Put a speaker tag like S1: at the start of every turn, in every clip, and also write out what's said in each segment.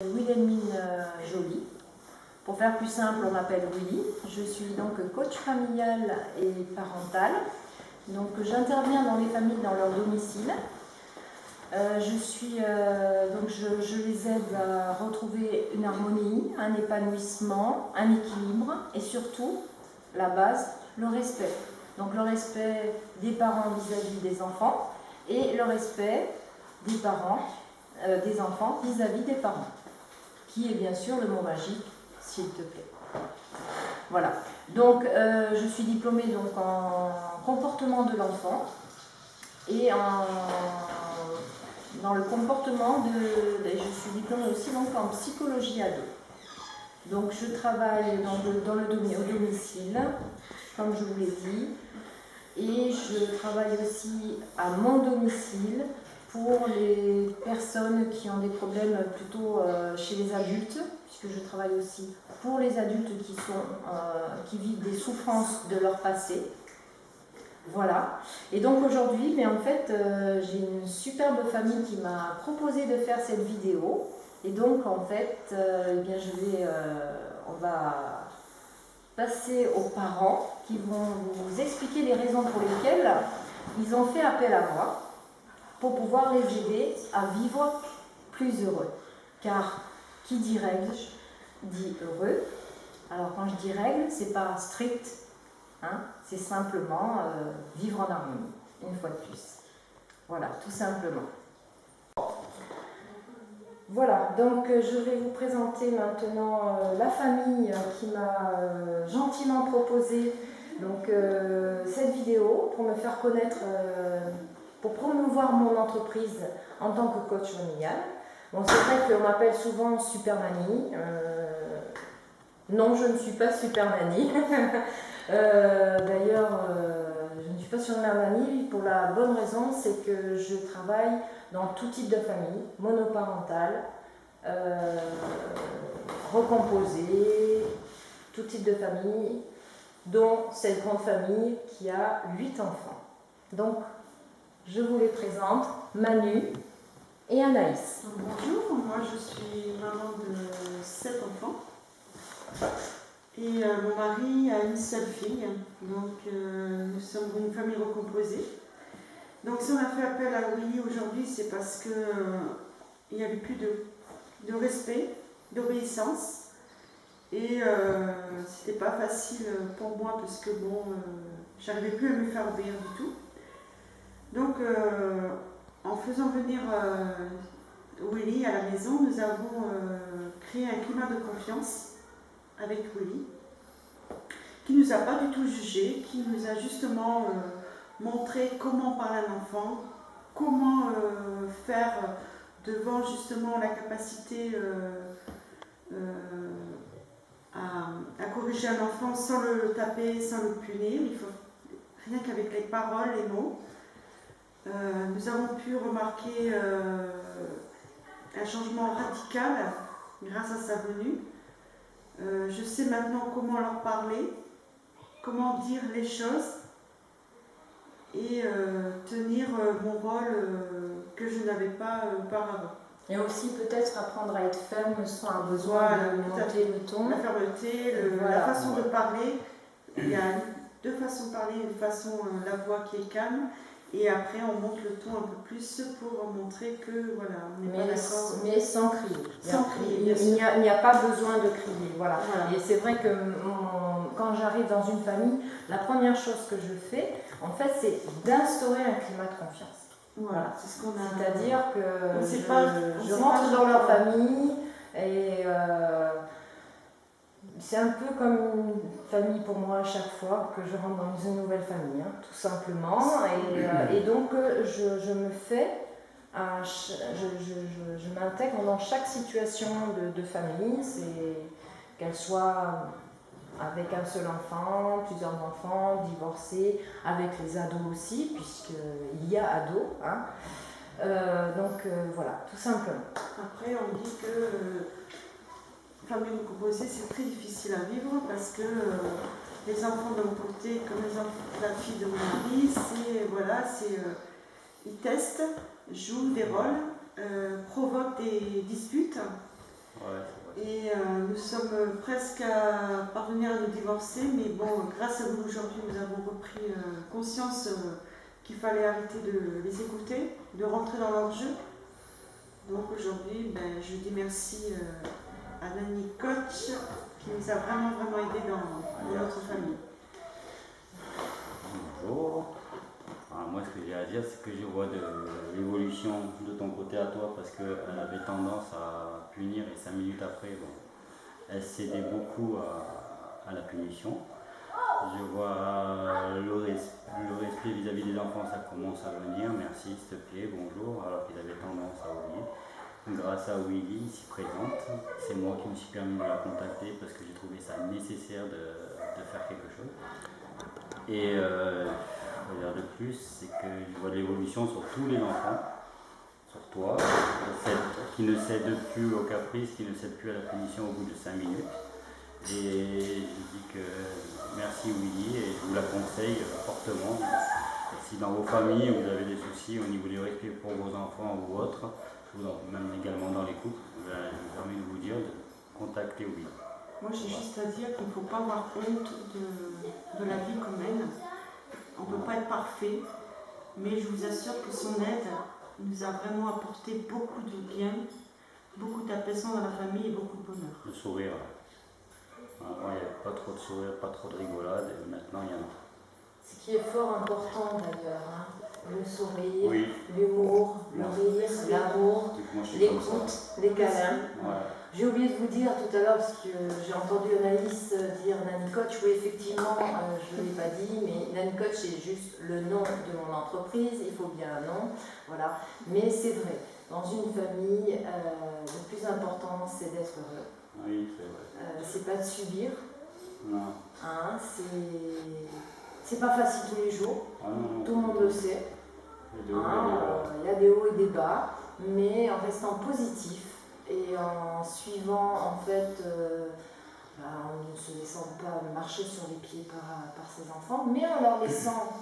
S1: Wilhelmine Joly. Pour faire plus simple, on m'appelle Willy. Je suis donc coach familial et parental. Donc j'interviens dans les familles dans leur domicile. Je les aide à retrouver une harmonie, un épanouissement, un équilibre et surtout, la base, le respect. Donc le respect des parents vis-à-vis des enfants et le respect des parents, des enfants vis-à-vis des parents, qui est bien sûr le mot magique, s'il te plaît. Voilà. Donc je suis diplômée donc, en comportement de l'enfant et dans le comportement je suis diplômée aussi donc, en psychologie ado. Donc je travaille au domicile, comme je vous l'ai dit, et je travaille aussi à mon domicile pour les personnes qui ont des problèmes plutôt chez les adultes, puisque je travaille aussi pour les adultes qui vivent des souffrances de leur passé. Voilà. Et donc aujourd'hui, j'ai une superbe famille qui m'a proposé de faire cette vidéo. Et donc en fait, on va passer aux parents qui vont vous expliquer les raisons pour lesquelles ils ont fait appel à moi pour pouvoir les aider à vivre plus heureux. Car qui dit règle dit heureux. Alors quand je dis règle, c'est pas strict, hein, c'est simplement vivre en harmonie, une fois de plus. Voilà, tout simplement. Voilà, donc je vais vous présenter maintenant la famille qui m'a gentiment proposé cette vidéo pour me faire connaître, pour promouvoir mon entreprise en tant que coach familial. Bon, c'est vrai qu'on m'appelle souvent Super Nanny. Non, je ne suis pas Super Nanny. D'ailleurs, je ne suis pas Super Nanny pour la bonne raison, c'est que je travaille dans tout type de famille, monoparentale, recomposée, tout type de famille, dont cette grande famille qui a 8 enfants. Donc, je vous les présente, Manu et Anaïs.
S2: Bonjour, moi je suis maman de 7 enfants. Et mon mari a une seule fille, donc nous sommes une famille recomposée. Donc si on a fait appel à Willy aujourd'hui, c'est parce que il n'y avait plus de respect, d'obéissance. Et c'était pas facile pour moi parce que j'arrivais plus à me faire obéir du tout. Donc en faisant venir Willy à la maison, nous avons créé un climat de confiance avec Willy, qui ne nous a pas du tout jugé, qui nous a justement montré comment parler à un enfant, comment faire devant justement la capacité à corriger un enfant sans le taper, sans le punir. Il faut rien qu'avec les paroles, les mots. Nous avons pu remarquer un changement radical grâce à sa venue. Je sais maintenant comment leur parler, comment dire les choses et tenir mon rôle que je n'avais pas auparavant.
S1: Et aussi peut-être apprendre à être ferme sans avoir besoin de monter le ton.
S2: La fermeté, la façon de parler. Il y a deux façons de parler, une façon, la voix qui est calme, et après on monte le ton un peu plus pour montrer que voilà, on n'est pas d'accord.
S1: Mais sans crier.
S2: Sans crier,
S1: Il n'y a pas besoin de crier. Voilà. Et c'est vrai que quand j'arrive dans une famille, la première chose que je fais, en fait, c'est d'instaurer un climat de confiance.
S2: Voilà, c'est ce qu'on a.
S1: C'est-à-dire que je rentre dans leur famille et c'est un peu comme une famille pour moi à chaque fois que je rentre dans une nouvelle famille, hein, tout simplement. Et donc je me fais, je m'intègre dans chaque situation de famille, qu'elle soit avec un seul enfant, plusieurs enfants, divorcés, avec les ados aussi, puisqu'il y a ados. Hein. Voilà, tout simplement.
S2: Après, on dit que famille recomposée, c'est très difficile à vivre parce que les enfants de mon côté, comme la fille de mon mari, ils testent, jouent des rôles, provoquent des disputes Et nous sommes presque à parvenir à nous divorcer, mais bon, grâce à vous aujourd'hui, nous avons repris conscience qu'il fallait arrêter de les écouter, de rentrer dans leur jeu. Donc aujourd'hui, je dis merci à Nanny Coach qui nous a vraiment aidé dans notre famille.
S3: Bonjour. Moi, ce que j'ai à dire, c'est que je vois de l'évolution de ton côté à toi parce qu'elle avait tendance à punir et 5 minutes après, bon, elle cédait beaucoup à la punition. Je vois le respect vis-à-vis des enfants, ça commence à venir. Merci, s'il te plaît, bonjour, alors qu'ils avaient tendance à oublier. Grâce à Willy, ici présente, c'est moi qui me suis permis de la contacter parce que j'ai trouvé ça nécessaire de faire quelque chose. Et de plus, c'est que je vois de l'évolution sur tous les enfants, sur toi, qui ne cède plus au caprice, qui ne cède plus à la punition au bout de 5 minutes. Et je dis que merci Willy et je vous la conseille fortement. Si dans vos familles vous avez des soucis au niveau du respect pour vos enfants ou autres, même également dans les couples, je me permets de vous dire de contacter Willy.
S2: Moi j'ai juste à dire qu'il ne faut pas avoir honte de la vie qu'on mène. On ne peut pas être parfait, mais je vous assure que son aide nous a vraiment apporté beaucoup de bien, beaucoup d'apaisement dans la famille et beaucoup de bonheur.
S3: Le sourire. Avant, il n'y avait pas trop de sourire, pas trop de rigolade, et maintenant il y en a.
S1: Ce qui est fort important d'ailleurs, hein. Le sourire,
S3: Oui.
S1: l'humour, le rire, l'amour, l'écoute, les câlins.
S3: Ouais.
S1: J'ai oublié de vous dire tout à l'heure, parce que j'ai entendu Anaïs dire Nanny Coach, oui effectivement, je ne l'ai pas dit, mais Nanny Coach c'est juste le nom de mon entreprise, il faut bien un nom, voilà. Mais c'est vrai, dans une famille, le plus important c'est d'être heureux.
S3: Oui, c'est vrai.
S1: C'est pas de subir,
S3: Non.
S1: hein, c'est pas facile tous les jours, tout le monde le sait. Il y a des hauts et des bas, mais en restant positif et en suivant, en fait, en ne se laissant pas marcher sur les pieds par ses enfants, mais en leur laissant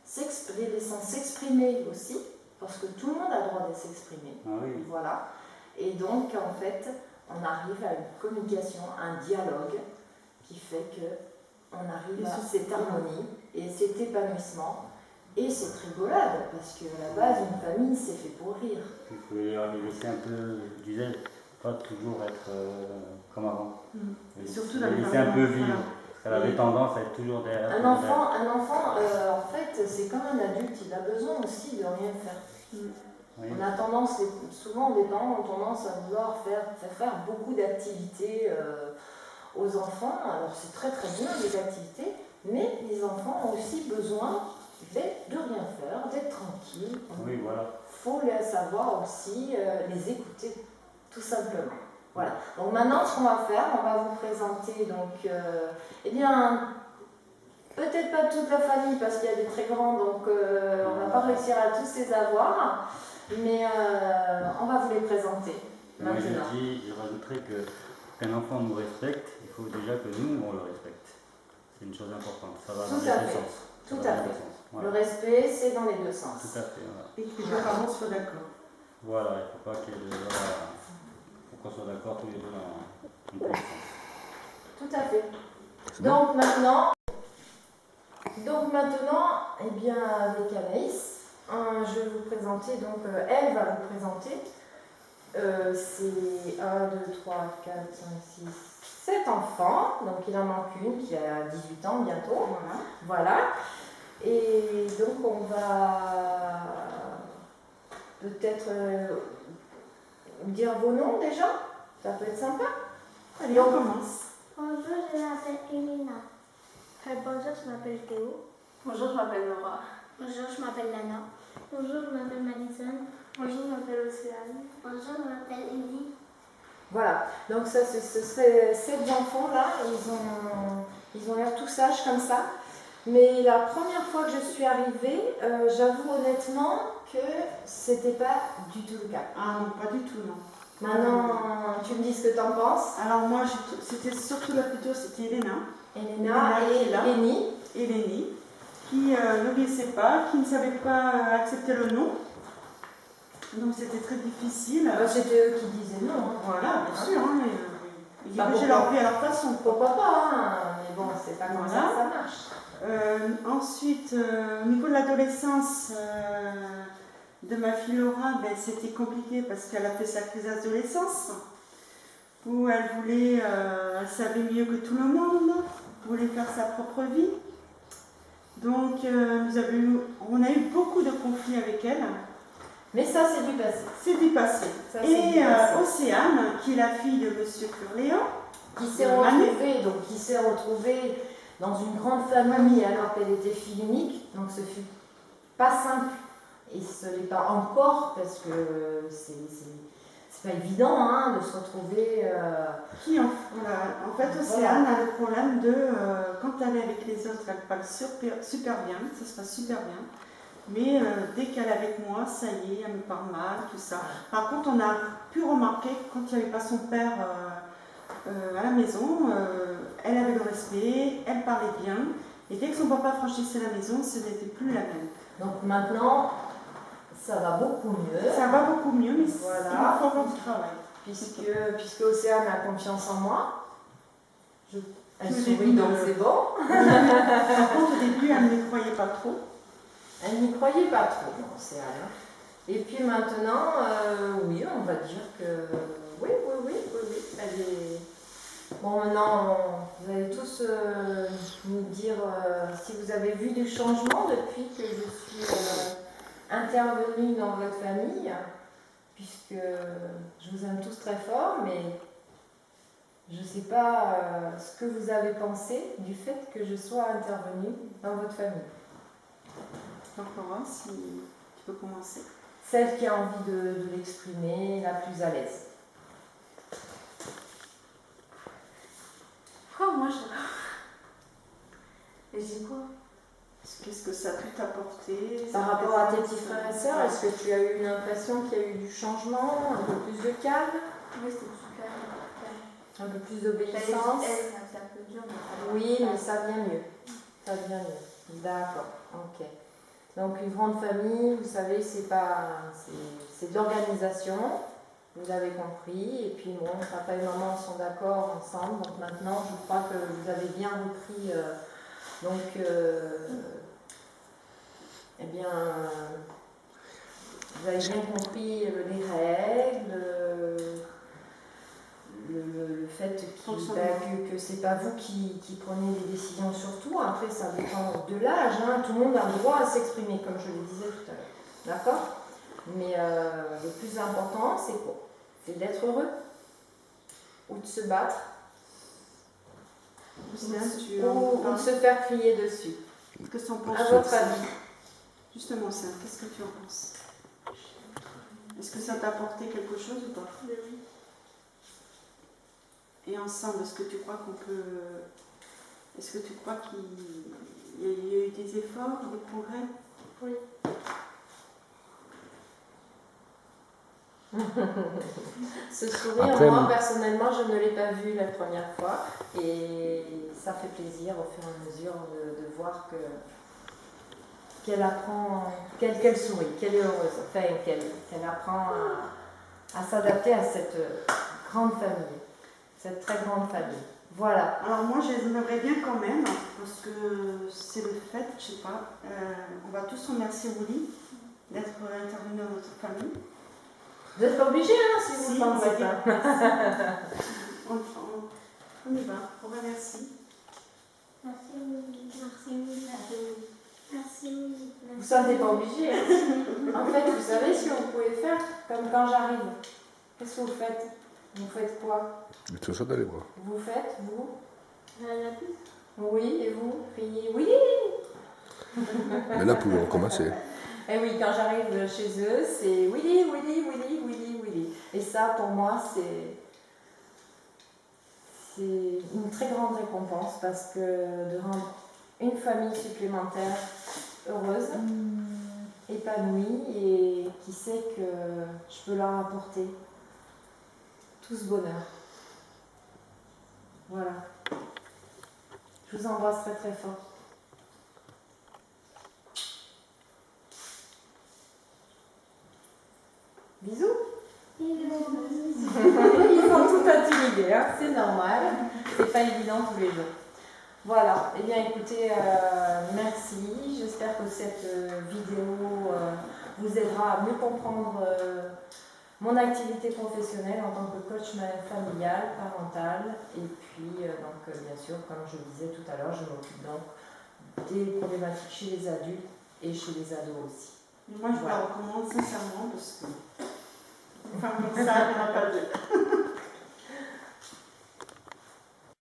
S1: s'exprimer aussi, parce que tout le monde a le droit de s'exprimer.
S3: Oui.
S1: Voilà. Et donc, en fait, on arrive à une communication, un dialogue qui fait qu'on arrive à cette harmonie et cet épanouissement. Et cette rigolade, parce qu'à la base, une famille, c'est fait pour rire.
S3: Il faut les laisser un peu, je disais, pas toujours être comme avant.
S2: Et surtout dans les
S3: laisser un peu vivre. Parce qu'elle avait tendance à être toujours derrière.
S1: Un enfant, en fait, c'est comme un adulte, il a besoin aussi de rien faire. Oui. On a tendance, souvent les parents ont tendance à vouloir faire beaucoup d'activités aux enfants. Alors c'est très très bien les activités, mais les enfants ont aussi besoin de rien faire, d'être tranquille.
S3: Oui, voilà.
S1: Il faut savoir aussi les écouter, tout simplement. Voilà. Donc maintenant, ce qu'on va faire, on va vous présenter donc, eh bien, peut-être pas toute la famille parce qu'il y a des très grands, donc on ne va pas réussir à tous les avoir, mais on va vous les présenter maintenant.
S3: Je rajouterais qu'un enfant nous respecte, il faut déjà que nous, on le respecte. C'est une chose importante. Ça va dans les deux sens.
S1: Tout à fait. Voilà. Le respect, c'est dans les deux sens.
S3: Tout à fait. Voilà.
S2: Et que les parents soient d'accord.
S3: Voilà, il ne faut pas qu'il y ait de... faut qu'on soit d'accord tous les deux dans tous les sens.
S1: Tout à fait. Donc maintenant, eh bien, avec Anaïs, je vais vous présenter, donc elle va vous présenter, c'est 1, 2, 3, 4, 5, 6, 7 enfants, donc il en manque une qui a 18 ans bientôt, voilà. Et donc on va peut-être dire vos noms déjà, ça peut être sympa.
S2: Allez, on commence.
S4: Bonjour, je m'appelle Elena.
S5: Bonjour, je m'appelle Théo.
S4: Bonjour, je m'appelle Laura.
S5: Bonjour, je m'appelle Lana.
S4: Bonjour, je m'appelle Madison.
S5: Bonjour, je m'appelle Océane.
S4: Bonjour, je m'appelle Ellie.
S1: Voilà, donc ça, ce serait 7 enfants-là, ils ont l'air tout sages comme ça. Mais la première fois que je suis arrivée, j'avoue honnêtement que c'était pas du tout le cas.
S2: Ah non, pas du tout, non.
S1: Maintenant, tu me dis ce que tu en penses.
S2: Alors moi, c'était surtout la plus dure, c'était Elena.
S1: Elena et Lénie.
S2: Et Lénie, qui n'obéissait pas, qui ne savait pas accepter le non. Donc c'était très difficile.
S1: C'était eux qui disaient non. Hein.
S2: Voilà, bien sûr. Hein, dit
S1: Bah,
S2: que je leur vis à leur façon.
S1: Pourquoi pas, hein, mais bon, c'est pas comme
S2: Voilà.
S1: ça que ça marche.
S2: Ensuite, au niveau de l'adolescence de ma fille Laura, ben, c'était compliqué parce qu'elle a fait sa crise d'adolescence où elle voulait, elle savait mieux que tout le monde, voulait faire sa propre vie. Donc, on a eu beaucoup de conflits avec elle.
S1: Mais ça, c'est du passé.
S2: C'est du passé.
S1: Ça, c'est du
S2: Et
S1: passé.
S2: Océane, qui est la fille de Monsieur Furléon,
S1: Qui s'est
S2: Manu.
S1: retrouvée dans une grande famille alors qu'elle était fille unique. Donc, ce fut pas simple. Et ce n'est pas encore parce que c'est pas évident hein, de se retrouver.
S2: En fait, Océane a le problème de, quand elle est avec les autres, elle parle super bien, ça se passe super bien. Mais dès qu'elle est avec moi, ça y est, elle me parle mal, tout ça. Par contre, on a pu remarquer que quand il n'y avait pas son père à la maison, elle avait le respect, elle parlait bien. Et dès que son papa franchissait la maison, ce n'était plus la même.
S1: Donc maintenant, ça va beaucoup mieux.
S2: Ça va beaucoup mieux, mais
S1: voilà.
S2: Il faut encore du travail.
S1: Puisque Océane a confiance en moi. Elle
S2: Au
S1: sourit,
S2: début,
S1: donc c'est bon.
S2: Par contre, au début, elle ne croyait pas trop.
S1: Elle n'y croyait pas trop, Océane. Et puis maintenant, oui, on va dire que oui. Elle est... Bon, maintenant, vous allez tous nous dire si vous avez vu du changement depuis que je suis intervenue dans votre famille, puisque je vous aime tous très fort, mais je ne sais pas ce que vous avez pensé du fait que je sois intervenue dans votre famille.
S2: Donc, Laura, si tu peux commencer.
S1: Celle qui a envie de l'exprimer, la plus à l'aise.
S5: Oh, moi, je... Et j'ai quoi?
S2: Qu'est-ce que ça a pu t'apporter
S1: Par rapport à tes petits frères et sœurs, est-ce que tu as eu l'impression qu'il y a eu du changement, un peu plus de calme,
S5: Oui, c'était plus calme.
S1: un peu plus d'obéissance?
S5: C'est un peu dur, mais
S1: Oui, mais ça vient mieux. Ça vient mieux. D'accord, ok. Donc une grande famille, vous savez, c'est de l'organisation, vous avez compris, et puis bon, papa et maman sont d'accord ensemble, donc maintenant je crois que vous avez bien repris, eh bien, vous avez bien compris les règles, le fait que c'est pas vous qui prenez les décisions surtout. Après, ça dépend de l'âge. Hein. Tout le monde a le droit à s'exprimer, comme je le disais tout à l'heure. D'accord? Mais le plus important, c'est quoi? C'est d'être heureux ou de se battre ou de se faire crier dessus.
S2: Qu'est-ce que tu en penses?
S1: À votre avis?
S2: Justement, ça, qu'est-ce que tu en penses? Est-ce que ça t'a apporté quelque chose ou pas?
S5: Oui.
S2: Et ensemble, est-ce que tu crois qu'on peut... Est-ce que tu crois qu'il y a eu des efforts, des progrès?
S5: Oui.
S1: Ce sourire,
S6: Après,
S1: moi personnellement, je ne l'ai pas vu la première fois et ça fait plaisir au fur et à mesure de voir qu'elle apprend, qu'elle sourit, qu'elle est heureuse, enfin qu'elle apprend à s'adapter à cette grande famille, cette très grande famille. Voilà.
S2: Alors moi, j'aimerais bien quand même, parce que c'est le fait, je sais pas, on va tous remercier Willy d'être intervenu dans notre famille.
S1: Vous n'êtes pas obligés, hein, si vous ne pensez pas.
S2: On y va, on remercie.
S4: Merci, Willy. Merci, Willy.
S1: Vous ne sentez pas obligés. Hein. En fait, vous savez ce que vous pouvez faire, comme quand j'arrive. Qu'est-ce que vous faites? Vous faites quoi?
S6: Mais tout ça dans les bras.
S1: Vous faites, vous?
S4: La piste.
S1: Oui, et vous? Criez oui.
S6: Mais là, pouvons recommencer.
S1: Et oui, quand j'arrive chez eux, c'est Willy, Willy, Willy, Willy, Willy. Et ça, pour moi, c'est une très grande récompense parce que de rendre une famille supplémentaire heureuse, épanouie et qui sait que je peux leur apporter tout ce bonheur. Voilà. Je vous embrasse très très fort. Bisous.
S4: Bisous.
S1: Ils font tout tout intimidées, hein, c'est normal, c'est pas évident tous les jours. Voilà, eh bien écoutez, merci, j'espère que cette vidéo vous aidera à mieux comprendre mon activité professionnelle en tant que coach familial, parental, et puis donc bien sûr, comme je le disais tout à l'heure, je m'occupe donc des problématiques chez les adultes et chez les ados aussi.
S2: Moi, je vous la recommande sincèrement parce que, enfin, comme ça, il n'y en a pas deux.